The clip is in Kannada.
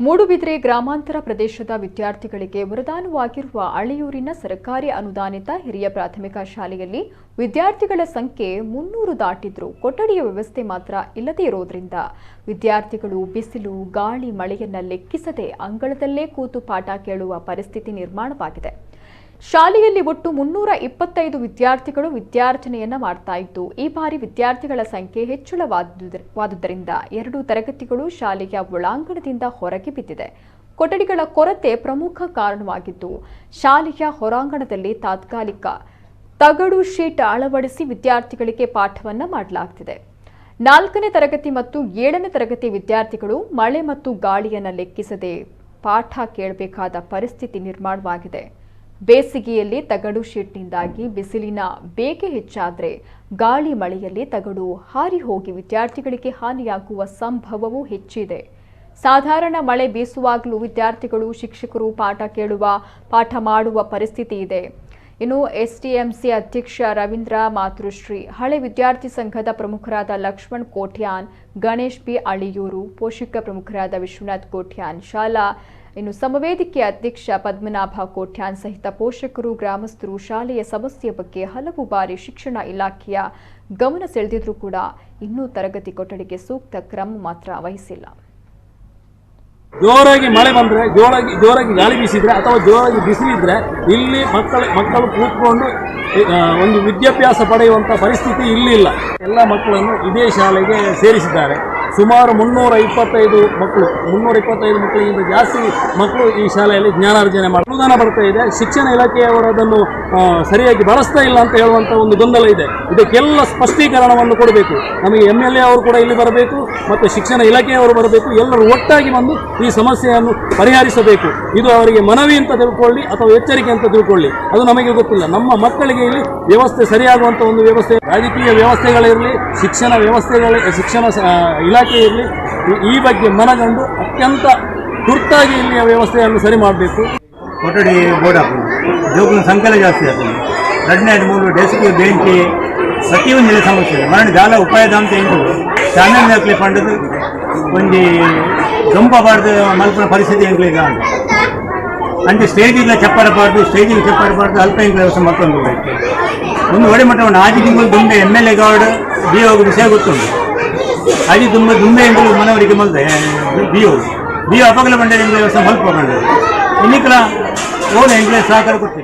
ಮೂಡುಬಿದ್ರೆ ಗ್ರಾಮಾಂತರ ಪ್ರದೇಶದ ವಿದ್ಯಾರ್ಥಿಗಳಿಗೆ ವರದಾನವಾಗಿರುವ ಅಳಿಯೂರಿನ ಸರ್ಕಾರಿ ಅನುದಾನಿತ ಹಿರಿಯ ಪ್ರಾಥಮಿಕ ಶಾಲೆಯಲ್ಲಿ ವಿದ್ಯಾರ್ಥಿಗಳ ಸಂಖ್ಯೆ 300 ದಾಟಿದ್ರೂ ಕೊಠಡಿಯ ವ್ಯವಸ್ಥೆ ಮಾತ್ರ ಇಲ್ಲದೇ ಇರೋದ್ರಿಂದ ವಿದ್ಯಾರ್ಥಿಗಳು ಬಿಸಿಲು ಗಾಳಿ ಮಳೆಯನ್ನ ಲೆಕ್ಕಿಸದೆ ಅಂಗಳದಲ್ಲೇ ಕೂತು ಪಾಠ ಕೇಳುವ ಪರಿಸ್ಥಿತಿ ನಿರ್ಮಾಣವಾಗಿದೆ. ಶಾಲೆಯಲ್ಲಿ ಒಟ್ಟು 325 ವಿದ್ಯಾರ್ಥಿಗಳು ವಿದ್ಯಾರ್ಜನೆಯನ್ನ ಮಾಡ್ತಾ ಇದ್ದು, ಈ ಬಾರಿ ವಿದ್ಯಾರ್ಥಿಗಳ ಸಂಖ್ಯೆ ಹೆಚ್ಚಳವಾದುದರಿಂದ 2 ತರಗತಿಗಳು ಶಾಲೆಯ ಒಳಾಂಗಣದಿಂದ ಹೊರಗೆ ಬಿದ್ದಿದೆ. ಕೊಠಡಿಗಳ ಕೊರತೆ ಪ್ರಮುಖ ಕಾರಣವಾಗಿದ್ದು, ಶಾಲೆಯ ಹೊರಾಂಗಣದಲ್ಲಿ ತಾತ್ಕಾಲಿಕ ತಗಡು ಶೀಟ್ ಅಳವಡಿಸಿ ವಿದ್ಯಾರ್ಥಿಗಳಿಗೆ ಪಾಠವನ್ನ ಮಾಡಲಾಗುತ್ತಿದೆ. 4ನೇ ತರಗತಿ ಮತ್ತು 7ನೇ ತರಗತಿ ವಿದ್ಯಾರ್ಥಿಗಳು ಮಳೆ ಮತ್ತು ಗಾಳಿಯನ್ನ ಲೆಕ್ಕಿಸದೆ ಪಾಠ ಕೇಳಬೇಕಾದ ಪರಿಸ್ಥಿತಿ ನಿರ್ಮಾಣವಾಗಿದೆ. ಬೇಸಿಗೆಯಲ್ಲಿ ತಗಡು ಶೀಟ್ನಿಂದಾಗಿ ಬಿಸಿಲಿನ ಬೇಗೆ ಹೆಚ್ಚಾದರೆ ಗಾಳಿ ಮಳೆಯಲ್ಲಿ ತಗಡು ಹಾರಿ ಹೋಗಿ ವಿದ್ಯಾರ್ಥಿಗಳಿಗೆ ಹಾನಿಯಾಗುವ ಸಂಭವವೂ ಹೆಚ್ಚಿದೆ. ಸಾಧಾರಣ ಮಳೆ ಬೀಸುವಾಗಲೂ ವಿದ್ಯಾರ್ಥಿಗಳು ಶಿಕ್ಷಕರು ಪಾಠ ಮಾಡುವ ಪರಿಸ್ಥಿತಿ ಇದೆ. ಇನ್ನು ಎಸ್ಟಿಎಂಸಿ ಅಧ್ಯಕ್ಷ ರವೀಂದ್ರ ಮಾತೃಶ್ರೀ, ಹಳೆ ವಿದ್ಯಾರ್ಥಿ ಸಂಘದ ಪ್ರಮುಖರಾದ ಲಕ್ಷ್ಮಣ್ ಕೋಟ್ಯಾನ್, ಗಣೇಶ್ ಪಿ ಅಳಿಯೂರು, ಪೋಷಕ ಪ್ರಮುಖರಾದ ವಿಶ್ವನಾಥ್ ಕೋಟ್ಯಾನ್, ಶಾಲಾ ಸಮವೇದಿಕೆ ಅಧ್ಯಕ್ಷ ಪದ್ಮನಾಭ ಕೋಟ್ಯಾನ್ ಸಹಿತ ಪೋಷಕರು, ಗ್ರಾಮಸ್ಥರು ಶಾಲೆಯ ಸಮಸ್ಯೆ ಬಗ್ಗೆ ಹಲವು ಬಾರಿ ಶಿಕ್ಷಣ ಇಲಾಖೆಯ ಗಮನ ಸೆಳೆದಿದ್ರೂ ಕೂಡ ಇನ್ನೂ ತರಗತಿ ಕೊಠಡಿಗೆ ಸೂಕ್ತ ಕ್ರಮ ಮಾತ್ರ ವಹಿಸಿಲ್ಲ. ಜೋರಾಗಿ ಮಳೆ ಬಂದರೆ, ಜೋರಾಗಿ ಗಾಳಿ ಬೀಸಿದ್ರೆ ಅಥವಾ ಜೋರಾಗಿ ಬಿಸಿಲಿದ್ರೆ ಇಲ್ಲಿ ಮಕ್ಕಳು ಕೂತ್ಕೊಂಡು ಒಂದು ವಿದ್ಯಾಭ್ಯಾಸ ಪಡೆಯುವಂಥ ಪರಿಸ್ಥಿತಿ ಇಲ್ಲಿಲ್ಲ. ಎಲ್ಲ ಮಕ್ಕಳನ್ನು ಇದೇ ಶಾಲೆಗೆ ಸೇರಿಸಿದ್ದಾರೆ. ಸುಮಾರು 325 ಮಕ್ಕಳಿಗಿಂತ ಜಾಸ್ತಿ ಮಕ್ಕಳು ಈ ಶಾಲೆಯಲ್ಲಿ ಜ್ಞಾನಾರ್ಜನೆ ಅನುದಾನ ಬರ್ತಾ ಇದೆ. ಶಿಕ್ಷಣ ಇಲಾಖೆಯವರು ಅದನ್ನು ಸರಿಯಾಗಿ ಬಳಸ್ತಾ ಇಲ್ಲ ಅಂತ ಹೇಳುವಂಥ ಒಂದು ಗೊಂದಲ ಇದೆ. ಇದಕ್ಕೆಲ್ಲ ಸ್ಪಷ್ಟೀಕರಣವನ್ನು ಕೊಡಬೇಕು. ನಮಗೆ MLA ಅವರು ಕೂಡ ಇಲ್ಲಿ ಬರಬೇಕು ಮತ್ತು ಶಿಕ್ಷಣ ಇಲಾಖೆಯವರು ಬರಬೇಕು. ಎಲ್ಲರೂ ಒಟ್ಟಾಗಿ ಬಂದು ಈ ಸಮಸ್ಯೆಯನ್ನು ಪರಿಹರಿಸಬೇಕು. ಇದು ಅವರಿಗೆ ಮನವಿ ಅಂತ ತಿಳ್ಕೊಳ್ಳಿ ಅಥವಾ ಎಚ್ಚರಿಕೆ ಅಂತ ತಿಳ್ಕೊಳ್ಳಿ, ಅದು ನಮಗೆ ಗೊತ್ತಿಲ್ಲ. ನಮ್ಮ ಮಕ್ಕಳಿಗೆ ಇಲ್ಲಿ ವ್ಯವಸ್ಥೆ ಸರಿಯಾಗುವಂಥ ಒಂದು ವ್ಯವಸ್ಥೆ, ರಾಜಕೀಯ ವ್ಯವಸ್ಥೆಗಳಿರಲಿ, ಶಿಕ್ಷಣ ಇಲಾಖೆ ಇರಲಿ, ಈ ಬಗ್ಗೆ ಮನಗಂಡು ಅತ್ಯಂತ ತುರ್ತಾಗಿ ಇಲ್ಲಿಯ ವ್ಯವಸ್ಥೆಯನ್ನು ಸರಿ ಮಾಡಬೇಕು. ಕೊಠಡಿ ಬೋರ್ಡ್ ಹಾಕೋದು, ಜೋಗುಲ ಸಂಖ್ಯೆ ಜಾಸ್ತಿ ಆಗ್ತದೆ. 2-3 ಡೆಸ್ಕ್ ಬೆಂಚಿ ಪ್ರತಿಯೊಂದು ಸಮಸ್ಯೆ ಇದೆ. ಮರಣ ಜಾಲ ಉಪಾಯದ ಅಂತ ಏನು ಚಾನಲ್ ಹಾಕಲಿ ಪಂಡದು ಒಂದು ಗಂಪಬಾರ್ದು ಮಲ್ಪನ ಪರಿಸ್ಥಿತಿ ಹೆಂಗೆ ಈಗ ಅಂತ అంటే స్టేజీలో చెప్పరబార్ದು, అಲ್ಪ ఇంక వ్యవస్థ మొత్తం ಒಂದು ಒಡೆ ಮಟ್ಟ ಆದಿ ತಿಂಗಳು ದುಂಬೆ MLA ಗಾರ್ಡ್ ಬಿ ಹೋಗಿ ವಿಷಯ ಗೊತ್ತುಂಟು. అది దుమ్మె ఎంగులు మనవరికి మళ్ళీ బియ్యం అపగల పండే వ్యవస్థ మలుపు ఎన్నికల ఓన్ ఎంగ్లే సహకార ಕೊಡ್ತೀವಿ.